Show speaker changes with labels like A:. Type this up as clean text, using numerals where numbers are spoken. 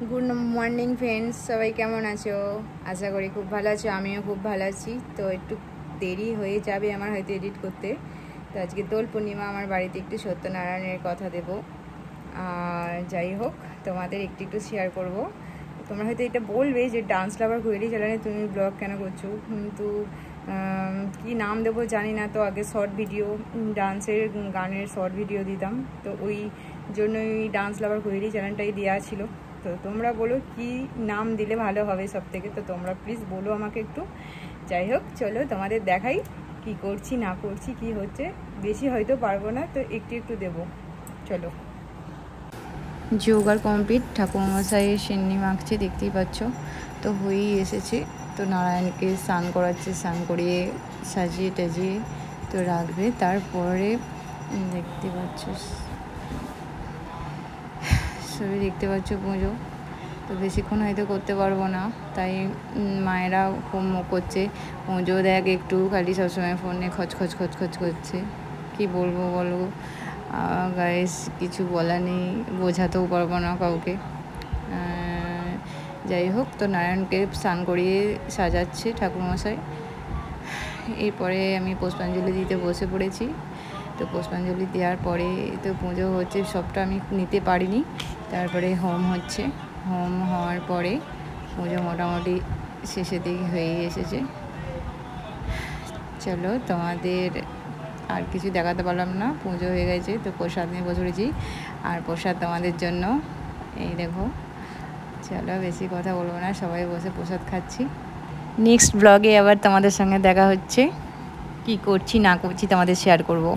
A: Good morning friends, সবাই কেমন আছো? আশা করি খুব ভালো আছো। আমিও খুব ভালো আছি। তো একটু দেরি হয়ে যাবে আমার হয়তো এডিট করতে। তো আজকে দোল পূর্ণিমা, আমার বাড়িতে একটু সত্যনারায়ণের কথা দেব। আর যাই হোক, তোমাদের একটু শেয়ার করব। তোমরা হয়তো এটা বলবে যে ডান্স লাভার কোয়েলি চ্যানেলে তুমি ব্লগ কেন করছো, কিন্তু কি নাম দেবো জানি না। তো আগে শর্ট ভিডিও, ডান্সের গানের শর্ট ভিডিও দিতাম, তো ওই জন্যই ডান্স লাভার কোয়েলি চ্যানেলটাই দেওয়া ছিল। তো তোমরা বলো কি নাম দিলে ভালো হবে সব থেকে, তো তোমরা প্লিজ বলো আমাকে একটু। যাই হোক, চলো তোমাদের দেখাই কি করছি না করছি, কি হচ্ছে। বেশি হয়তো পারবো না, তো একটু দেবো। চলো। যোগার কমপ্লিট, ঠাকুরমশাইয়ের সিন্নি মাখছে, দেখতেই পাচ্ছ। তো হয়েই এসেছে। তো নারায়ণকে স্নান করাচ্ছে, স্নান করিয়ে সাজিয়ে টাজিয়ে তো রাখবে। তারপরে দেখতে পাচ্ছ, সবই দেখতে পাচ্ছ পুজো। তো বেশিক্ষণ হয়তো করতে পারবো না, তাই মায়েরা খুব মুখ করছে। পুজো দেখ একটু, খালি সবসময় ফোনে খচ করছে। কি বলবো বলো গাইস, কিছু বলা নেই, বোঝাতেও পারবো না কাউকে। যাই হোক, তো নারায়ণকে স্নান করিয়ে সাজাচ্ছে ঠাকুরমশাই। এরপরে আমি পুষ্পাঞ্জলি দিতে বসে পড়েছি। তো পুষ্পাঞ্জলি দেওয়ার পরে তো পুজো হচ্ছে, সবটা আমি নিতে পারিনি। তারপরে হোম হচ্ছে, হোম হওয়ার পরে পুজো মোটামুটি শেষের দিকে হয়ে এসেছে। চলো, তোমাদের আর কিছু দেখাতে পারলাম না, পুজো হয়ে গেছে। তো প্রসাদ নিয়ে বসে পড়েছি, আর প্রসাদ তোমাদের জন্য এই দেখো। চলো, বেশি কথা বলবো না, সবাই বসে প্রসাদ খাচ্ছি। নেক্সট ব্লগে আবার তোমাদের সঙ্গে দেখা হচ্ছে, কি করছি না করছি তোমাদের শেয়ার করব।